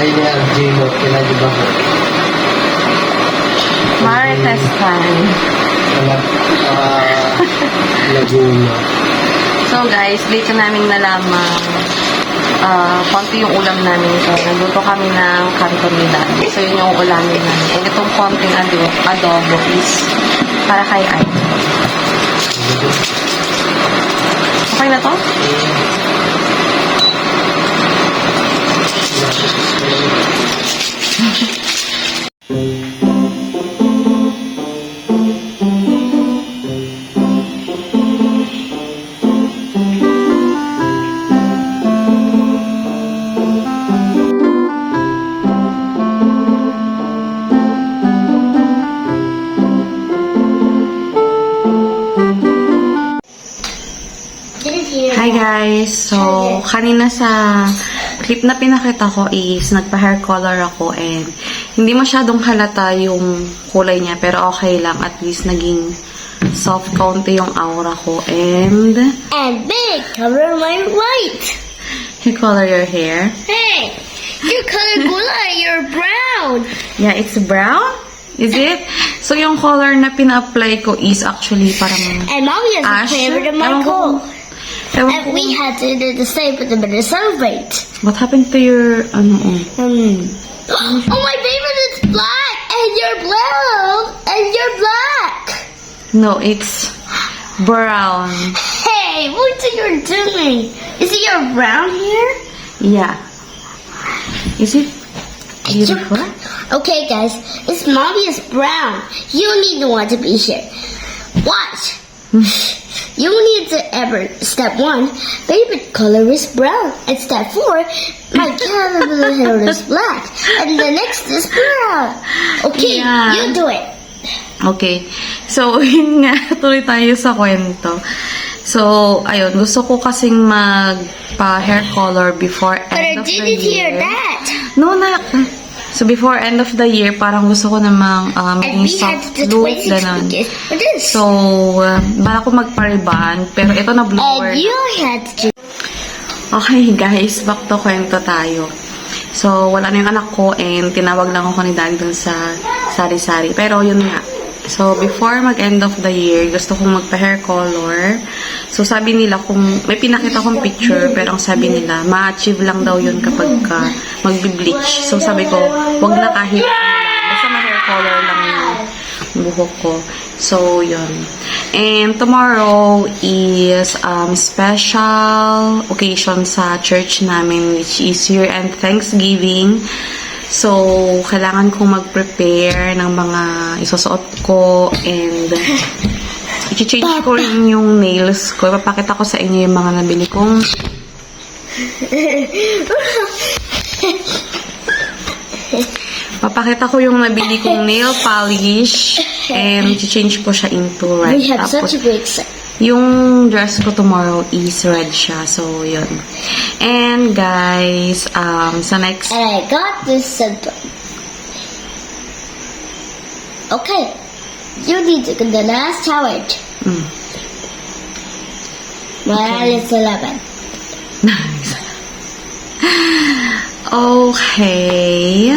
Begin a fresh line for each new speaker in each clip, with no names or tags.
Ay, ni RJ mo, kinadiba ko.
Marites time.
Anak, Laguna.
So guys, dito namin nalaman konti yung ulam namin. So, nagluto kami ng cantonidad. So, yun yung ulamin namin. And itong konting adobo is para kay Ay. Okay na to? Hi guys! So, kanina sa clip na pinakita ko is nagpa-hair color ako and hindi masyadong halata yung kulay niya pero okay lang. At least naging soft kaunti yung aura ko and
big, color my white.
you color your hair.
Hey, you color gulay, you're brown.
Yeah, it's brown? Is it? So, yung color na pina-apply ko is actually parang
And mommy has a
ash.
favorite of
Ewan ko.
Michael.
Ewan ko.
And we had to do the same but to celebrate.
What happened to your,
Oh, my favorite is black, and you're brown, and you're black.
No, it's brown.
Hey, what are you doing? Is it your brown hair?
Yeah. Is it beautiful?
Okay, guys, it's mommy is brown. You need to want to be here. Watch. You need to ever step 1, favorite color is brown. And step 4, my color hair is black. And the next is brown. Okay,
Yeah.
you do it.
Okay. So, yun nga. Tuloy tayo sa kwento. So, ayun. Gusto ko kasing magpa-hair color before
But I
end of the
didn't hear
year.
that.
No, na. So, before end of the year, parang gusto ko namang
And
maging
we had
soft
to
look,
20
ganun.
for this.
So, bala ko magpa-rebond, pero ito na blower.
And you had to.
Okay guys, back to kwento tayo. So, wala na yung anak ko and tinawag lang ako ni Daddy dun sa sari-sari. Pero yun nga. So, before mag-end of the year, gusto kong magpa-hair color. So, sabi nila kung, may pinakita kong picture, pero ang sabi nila, ma-achieve lang daw yun kapag magbi-bleach. So, sabi ko, wag na kahit ano lang. Basta ma-hair color lang yung buhok ko. So, yun. And tomorrow is special occasion sa church namin, which is year-end Thanksgiving. So, kailangan kong mag-prepare ng mga isusuot ko and i-change ko rin yung nails ko. Ipapakita ko sa inyo yung mga nabili kong papakita ko yung nabili kong nail polish and i-change ko siya into red.
We have
Tapos,
such a big set.
yung dress ko tomorrow is red siya. So, yun. And, guys, sa next...
And I got this simple. Okay. You need to get the last challenge. Well, it's 11.
Okay.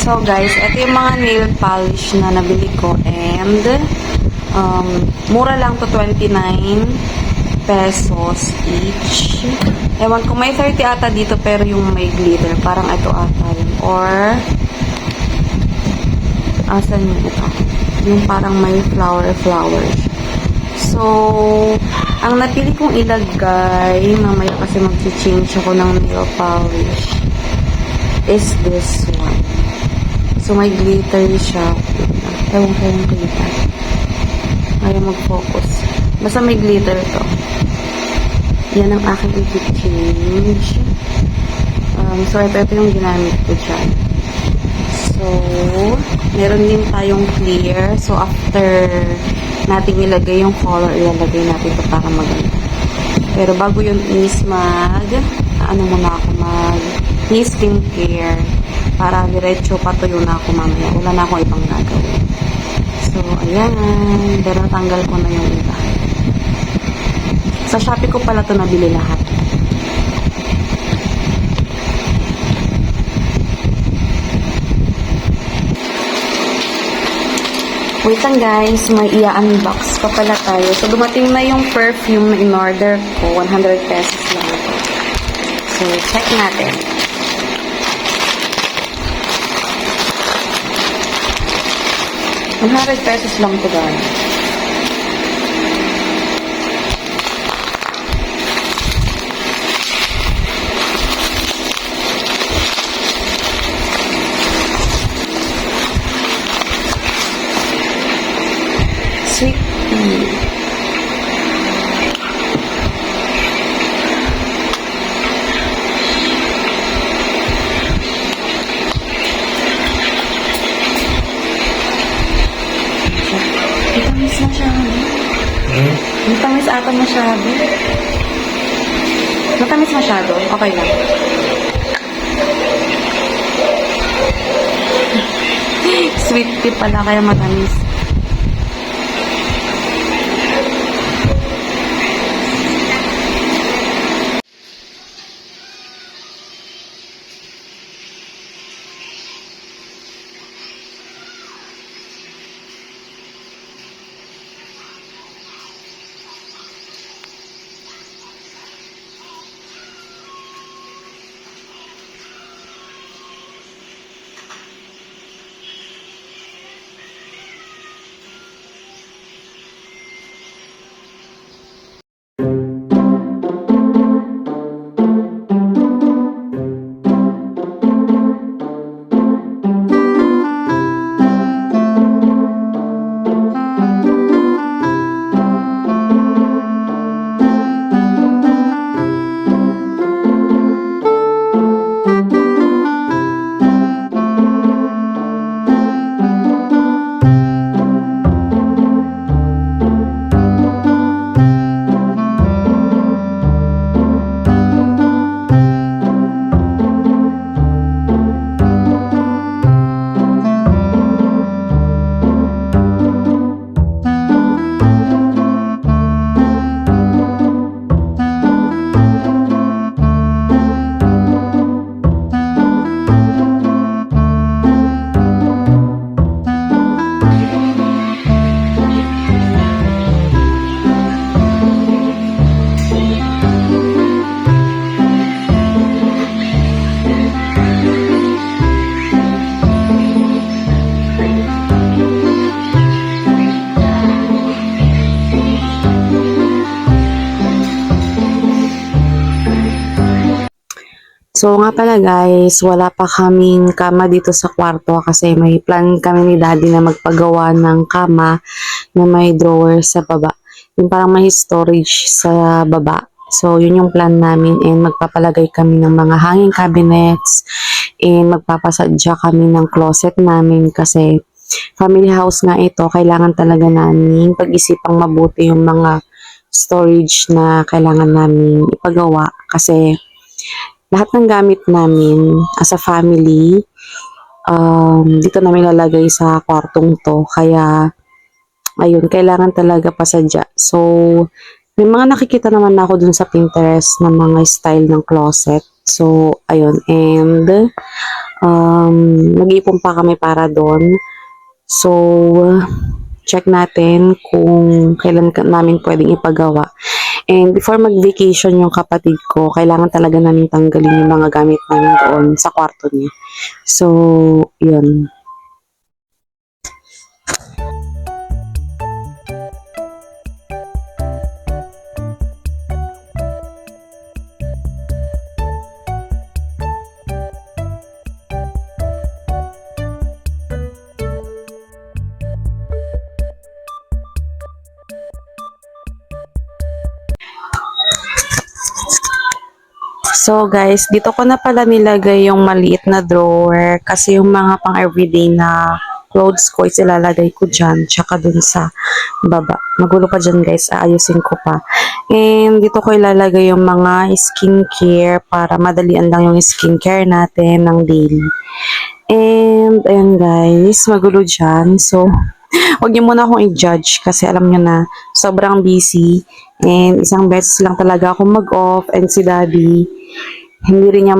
So guys, ito yung mga nail polish na nabili ko and mura lang to 29 pesos each. Ewan ko, may 30 ata dito pero yung may glitter, parang ito ata yun. Or Asan yung ito? Yung parang may flower. So, ang napili kong ilagay, mamaya kasi mag-change ako ng nail polish, is this one. So, may glitter siya. Ewan ko yung glitter. Ayaw mag-focus. Basta may glitter to. Yan ang aking i-change. So, ito yung ginamit ko dyan. So, meron din tayong clear. So, after natin ilagay yung color, ilalagay natin ito para maganda. Pero bago yun is skincare para diretso patuyo na ako mamaya. Wala na akong ibang gagawin. So, ayan. Pero natanggal ko na yung iba. Sa Shopee ko pala ito nabili lahat. Wait lang guys, may i-unbox pa pala tayo. So, dumating na yung perfume na in-order ko. 100 pesos lang ito. So, check natin. $100 lang ito guys. Sweet tea. Matamis masyado. Matamis ata masyado. Matamis masyado. Okay lang. Sweet tea pala kaya matamis. So nga pala guys, wala pa kaming kama dito sa kwarto kasi may plan kami ni daddy na magpagawa ng kama na may drawer sa baba. Yung parang may storage sa baba. So yun yung plan namin and magpapalagay kami ng mga hanging cabinets and magpapasadya kami ng closet namin kasi family house nga ito. Kailangan talaga namin pag-isipang mabuti yung mga storage na kailangan namin ipagawa kasi lahat ng gamit namin as a family, dito namin lalagay sa kwartong to. Kaya, ayun, kailangan talaga pasadya. So, may mga nakikita naman ako dun sa Pinterest na mga style ng closet. So, ayun. And, nag-iipon pa kami para doon. So, check natin kung kailan namin pwedeng ipagawa. And before mag-vacation yung kapatid ko, kailangan talaga namin tanggalin yung mga gamit namin doon sa kwarto niya. So, yun. So guys, dito ko na pala nilagay yung maliit na drawer kasi yung mga pang everyday na clothes ko is ilalagay ko dyan tsaka dun sa baba. Magulo pa dyan guys, aayusin ko pa. And dito ko ilalagay yung mga skincare para madalian lang yung skincare natin ng daily. And ayan guys, magulo dyan. So, huwag niyo muna akong i-judge kasi alam niyo na sobrang busy and isang beses lang talaga ako mag-off and si daddy hindi rin niya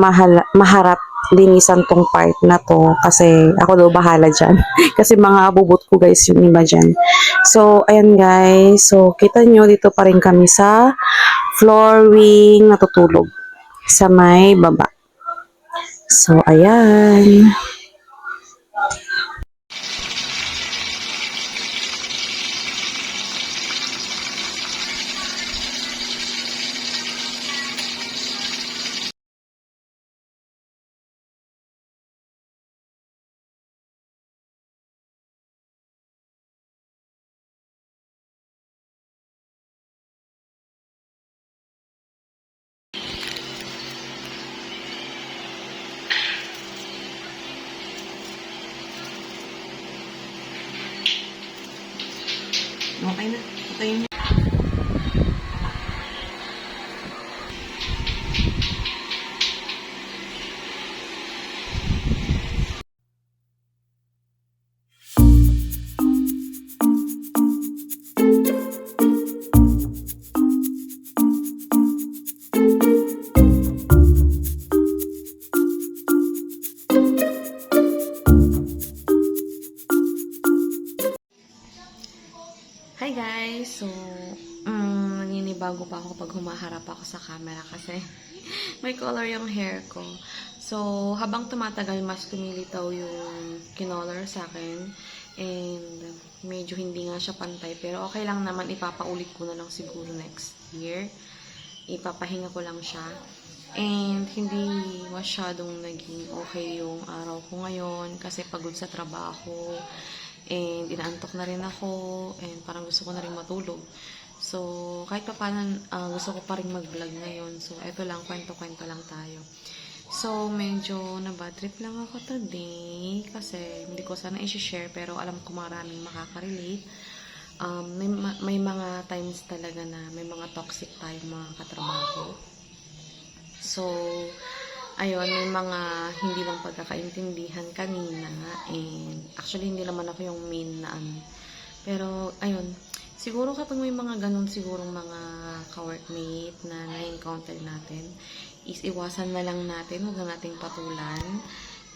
maharap linisan tong part na to kasi ako daw bahala dyan. Kasi mga abubot ko guys yung iba dyan. So, ayan guys. So, kita nyo dito pa rin kami sa flooring natutulog sa may baba. So, ayan. Okay na. Okay na. Hi guys! So, naninibago pa ako pag humaharap ako sa camera kasi may color yung hair ko. So, habang tumatagal, mas kumilitaw yung kinolor sa akin. And, medyo hindi nga siya pantay. Pero okay lang naman, ipapaulit ko na lang siguro next year. Ipapahinga ko lang siya. And, hindi masyadong naging okay yung araw ko ngayon kasi pagod sa trabaho. And inaantok na rin ako and parang gusto ko na rin matulog. So, kahit pa paano, gusto ko pa rin mag-vlog ngayon. So, eto lang, kwento-kwento lang tayo. So, medyo na-bad trip lang ako today kasi hindi ko sana i-share pero alam ko maraming makaka-relate. May mga times talaga na may mga toxic tayo mga katrabaho. So, ayun, may mga hindi lang pagkakaintindihan kanina and actually hindi naman ako yung main na ano. Pero, ayun, siguro kapag may mga ganun sigurong mga ka-workmate na na-encounter natin, is iwasan na lang natin, huwag na nating patulan.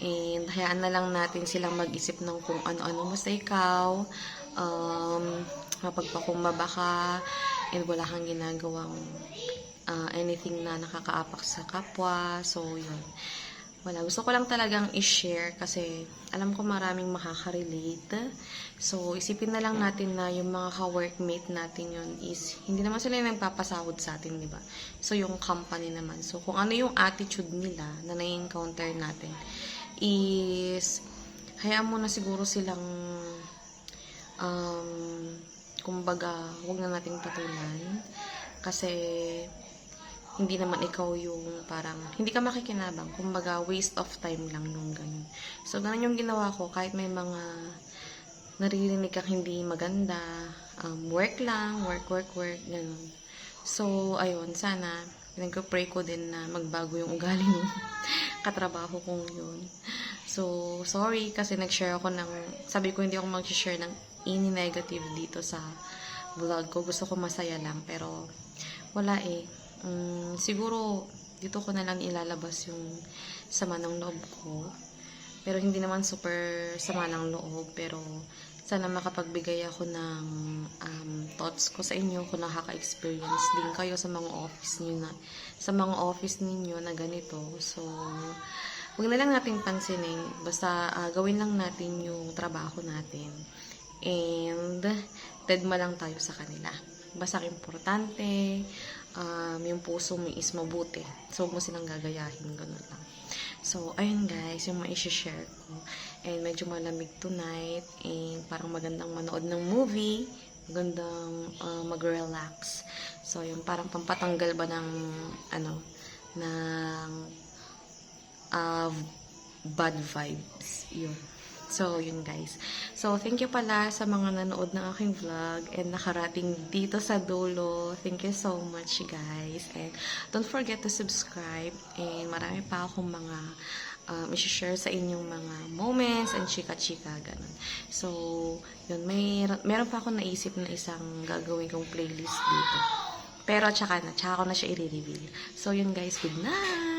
And hayaan na lang natin silang mag-isip ng kung ano-ano. Basta ikaw, mapagpakumbaba ka, and wala kang ginagawang anything na nakakaapak sa kapwa. So, yun. Wala. Gusto ko lang talagang i-share kasi alam ko maraming makaka-relate. So, isipin na lang natin na yung mga ka-workmate natin yun is hindi naman sila yung nagpapasahod sa atin, di ba? So, yung company naman. So, kung ano yung attitude nila na na-encounter natin is hayaan mo na siguro silang kumbaga, huwag na nating patulan kasi hindi naman ikaw yung parang, hindi ka makikinabang. Kumbaga, waste of time lang yung ganun. So, ganun yung ginawa ko. Kahit may mga naririnig kang hindi maganda, work lang, work, ganun. So, ayun, sana, nagko-pray ko din na magbago yung ugali ng katrabaho kong yun. So, sorry kasi nag-share ako ng, sabi ko hindi ako mag-share ng any negative dito sa vlog ko. Gusto ko masaya lang, pero wala eh. Siguro dito ko na lang ilalabas yung sama ng loob ko, pero hindi naman super sama ng loob, pero sana makapagbigay ako ng thoughts ko sa inyo kung nakaka-experience din kayo sa mga office ninyo na ganito. So, wag na lang natin pansinin, basta gawin lang natin yung trabaho natin and dedma lang tayo sa kanila. Basta importante, yung puso mo is mabuti. So, huwag mo silang gagayahin. Ganun lang. So, ayun guys, yung ma-share ko. And medyo malamig tonight. And parang magandang manood ng movie. Magandang mag-relax. So, yung parang pampatanggal ba ng, ng bad vibes. Yun. So, yun guys. So, thank you pala sa mga nanood ng aking vlog and nakarating dito sa dulo. Thank you so much guys. And don't forget to subscribe. And marami pa akong mga i-share sa inyong mga moments and chika-chika, ganun. So, yun. Meron pa akong naisip na isang gagawin kong playlist dito. Pero tsaka ko na siya i-reveal. So, yun guys. Good night!